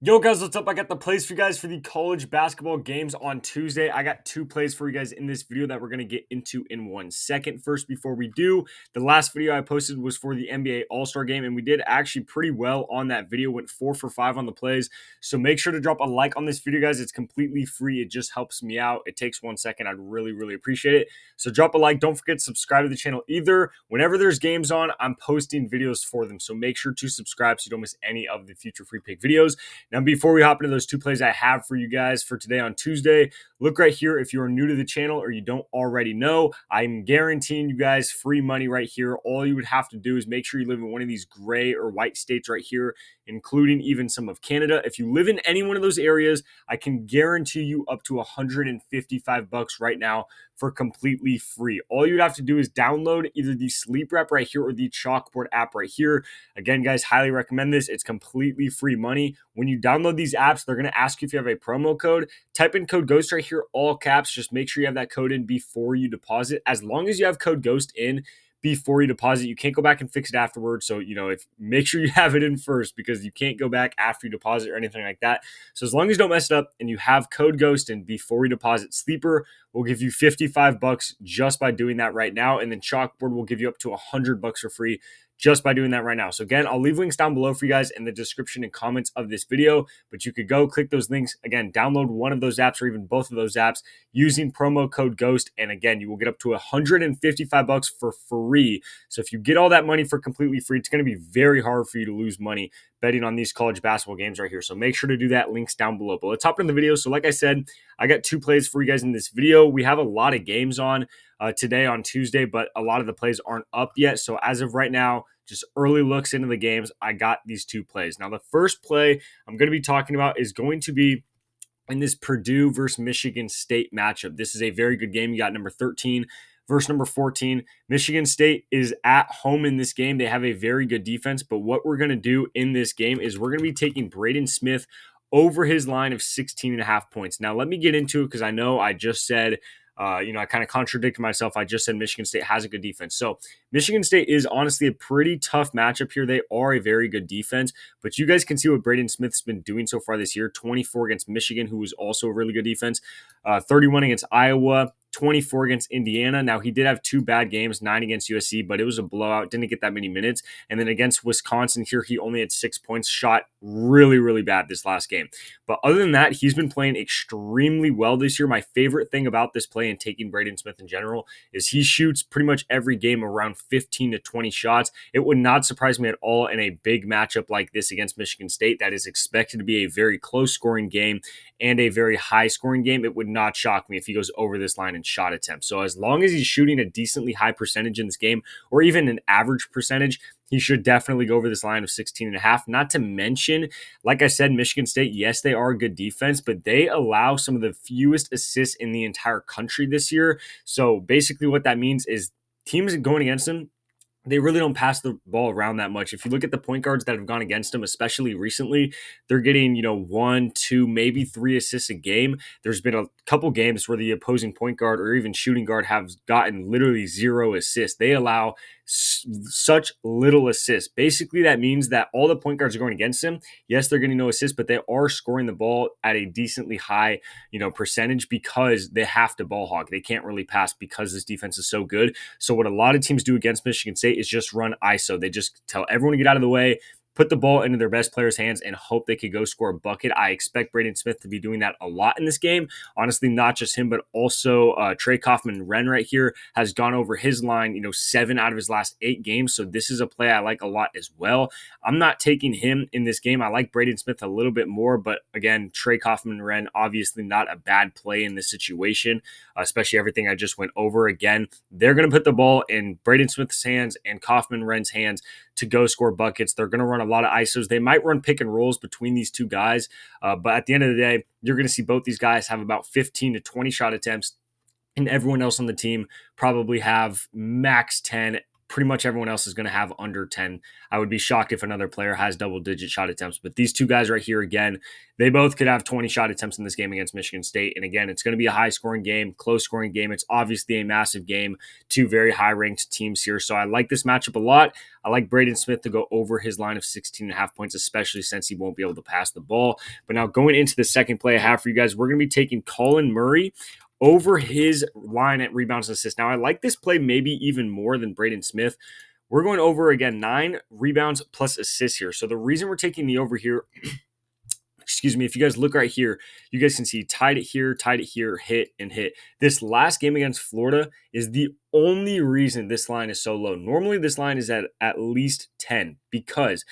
Yo guys, what's up? I got the plays for you guys for the college basketball games on Tuesday. I got two plays for you guys in this video that we're going to get into in 1 second. First, before we do, the last video I posted was for the NBA All-Star game, and we did actually pretty well on that video. Went 4 for 5 on the plays. So make sure to drop a like on this video, guys. It's completely free. It just helps me out. It takes 1 second. I'd really appreciate it. So drop a like. Don't forget to subscribe to the channel either. Whenever there's games on, I'm posting videos for them. So make sure to subscribe so you don't miss any of the future free pick videos. Now, before we hop into those two plays I have for you guys for today on Tuesday, look right here. If you're new to the channel or you don't already know, I'm guaranteeing you guys free money right here. All you would have to do is make sure you live in one of these gray or white states right here, including even some of Canada. If you live in any one of those areas, I can guarantee you up to $155 right now for completely free. All you'd have to do is download either the Sleep Rep right here or the Chalkboard app right here. Again, guys, highly recommend this. It's completely free money. When you download these apps, they're going to ask you if you have a promo code. Type in code GHOST right here, all caps. Just make sure you have that code in before you deposit. As long as you have code GHOST in before you deposit, you can't go back and fix it afterwards. So, if make sure you have it in first, because you can't go back after you deposit or anything like that. So as long as you don't mess it up and you have code GHOST in before you deposit, Sleeper will give you $55 just by doing that right now. And then Chalkboard will give you up to $100 for free just by doing that right now. So again, I'll leave links down below for you guys in the description and comments of this video, but you could go click those links. Again, download one of those apps or even both of those apps using promo code GHOST. And again, you will get up to $155 for free. So if you get all that money for completely free, it's going to be very hard for you to lose money betting on these college basketball games right here. So make sure to do that. Links down below. But let's hop into the video. So like I said, I got two plays for you guys in this video. We have a lot of games on today on Tuesday, but a lot of the plays aren't up yet. So as of right now, just early looks into the games, I got these two plays. Now, the first play I'm going to be talking about is going to be in this Purdue versus Michigan State matchup. This is a very good game. You got number 13 versus number 14. Michigan State is at home in this game. They have a very good defense, but what we're going to do in this game is we're going to be taking Braden Smith over his line of 16 and a half points. Now, let me get into it because I know I just said I kind of contradicted myself. I just said Michigan State has a good defense. So Michigan State is honestly a pretty tough matchup here. They are a very good defense, but you guys can see what Braden Smith's been doing so far this year. 24 against Michigan, who is also a really good defense. 31 against Iowa. 24 against Indiana. Now, he did have two bad games, 9 against USC, but it was a blowout. Didn't get that many minutes. And then against Wisconsin here, he only had 6 points. Shot really bad this last game. But other than that, he's been playing extremely well this year. My favorite thing about this play and taking Braden Smith in general is he shoots pretty much every game around 15 to 20 shots. It would not surprise me at all in a big matchup like this against Michigan State that is expected to be a very close scoring game and a very high scoring game. It would not shock me if he goes over this line in shot attempts. So as long as he's shooting a decently high percentage in this game, or even an average percentage, he should definitely go over this line of 16 and a half. Not to mention, like I said, Michigan State, yes, they are a good defense, but they allow some of the fewest assists in the entire country this year. So basically what that means is teams going against them, they really don't pass the ball around that much. If you look at the point guards that have gone against them, especially recently, they're getting, 1, 2, maybe 3 assists a game. There's been a couple games where the opposing point guard or even shooting guard have gotten literally 0 assists. They allow such little assists. Basically, that means that all the point guards are going against them. Yes, they're getting no assists, but they are scoring the ball at a decently high, percentage because they have to ball hog. They can't really pass because this defense is so good. So what a lot of teams do against Michigan State is just run ISO. They just tell everyone to get out of the way, put the ball into their best player's hands, and hope they could go score a bucket. I expect Braden Smith to be doing that a lot in this game. Honestly, not just him, but also Trey Kaufman-Renn right here has gone over his line, 7 out of his last 8 games. So this is a play I like a lot as well. I'm not taking him in this game. I like Braden Smith a little bit more, but again, Trey Kaufman-Renn, obviously not a bad play in this situation, especially everything I just went over. Again, they're going to put the ball in Braden Smith's hands and Kaufman-Renn's hands to go score buckets. They're going to run a lot of ISOs. They might run pick and rolls between these two guys, but at the end of the day, you're going to see both these guys have about 15 to 20 shot attempts, and everyone else on the team probably have max 10, pretty much everyone else is going to have under 10. I would be shocked if another player has double-digit shot attempts. But these two guys right here, again, they both could have 20 shot attempts in this game against Michigan State. And again, it's going to be a high-scoring game, close-scoring game. It's obviously a massive game. Two very high-ranked teams here. So I like this matchup a lot. I like Braden Smith to go over his line of 16.5 points, especially since he won't be able to pass the ball. But now going into the second play I have for you guys, we're going to be taking Colin Murray over his line at rebounds and assists. Now, I like this play maybe even more than Braden Smith. We're going over, again, 9 rebounds plus assists here. So the reason we're taking the over here, excuse me, if you guys look right here, you guys can see tied it here, hit, and hit. This last game against Florida is the only reason this line is so low. Normally, this line is at least 10 because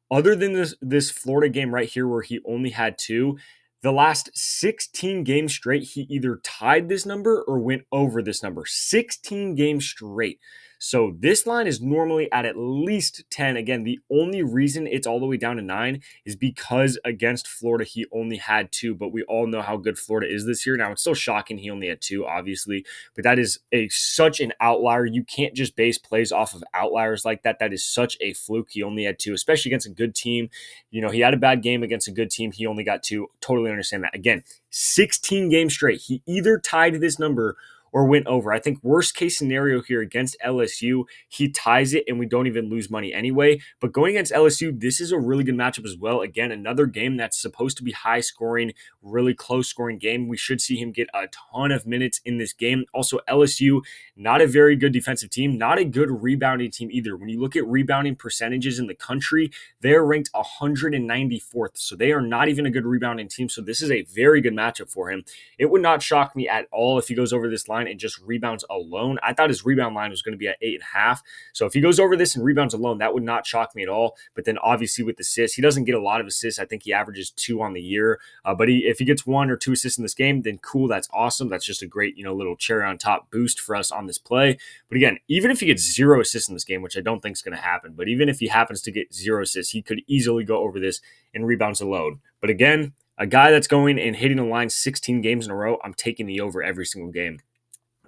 other than this Florida game right here where he only had 2, the last 16 games straight, he either tied this number or went over this number. 16 games straight. So this line is normally at least 10. Again, the only reason it's all the way down to 9 is because against Florida, he only had 2. But we all know how good Florida is this year. Now, it's still shocking he only had 2, obviously. But that is such an outlier. You can't just base plays off of outliers like that. That is such a fluke. He only had 2, especially against a good team. You know, he had a bad game against a good team. He only got 2. Totally understand that. Again, 16 games straight. He either tied this number or went over. I think worst case scenario here against LSU, he ties it and we don't even lose money anyway. But going against LSU, this is a really good matchup as well. Again, another game that's supposed to be high scoring, really close scoring game. We should see him get a ton of minutes in this game. Also, LSU, not a very good defensive team, not a good rebounding team either. When you look at rebounding percentages in the country, they're ranked 194th. So they are not even a good rebounding team. So this is a very good matchup for him. It would not shock me at all if he goes over this line and just rebounds alone. I thought his rebound line was going to be at 8.5. So if he goes over this and rebounds alone, that would not shock me at all. But then obviously with assists, he doesn't get a lot of assists. I think he averages 2 on the year. But if he gets 1 or 2 assists in this game, then cool, that's awesome. That's just a great, little cherry on top boost for us on this play. But again, even if he gets 0 assists in this game, which I don't think is going to happen, but even if he happens to get 0 assists, he could easily go over this and rebounds alone. But again, a guy that's going and hitting the line 16 games in a row, I'm taking the over every single game.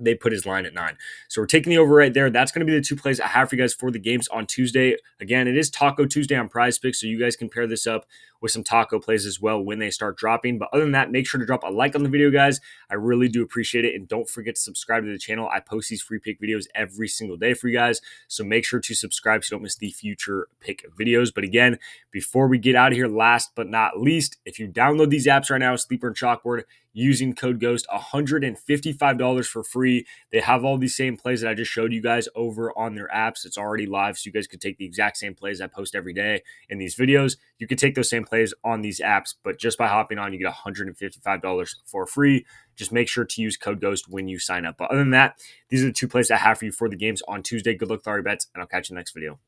They put his line at 9. So we're taking the over right there. That's going to be the 2 plays I have for you guys for the games on Tuesday. Again, it is Taco Tuesday on Prizepicks, so you guys can pair this up with some taco plays as well when they start dropping. But other than that, make sure to drop a like on the video, guys. I really do appreciate it. And don't forget to subscribe to the channel. I post these free pick videos every single day for you guys. So make sure to subscribe so you don't miss the future pick videos. But again, before we get out of here, last but not least, if you download these apps right now, Sleeper and Chalkboard, using code GHOST, $155 for free. They have all these same plays that I just showed you guys over on their apps. It's already live, so you guys could take the exact same plays I post every day in these videos. You could take those same plays on these apps, but just by hopping on, you get $155 for free. Just make sure to use code GHOST when you sign up. But other than that, these are the 2 plays I have for you for the games on Tuesday. Good luck with all your bets, and I'll catch you in the next video.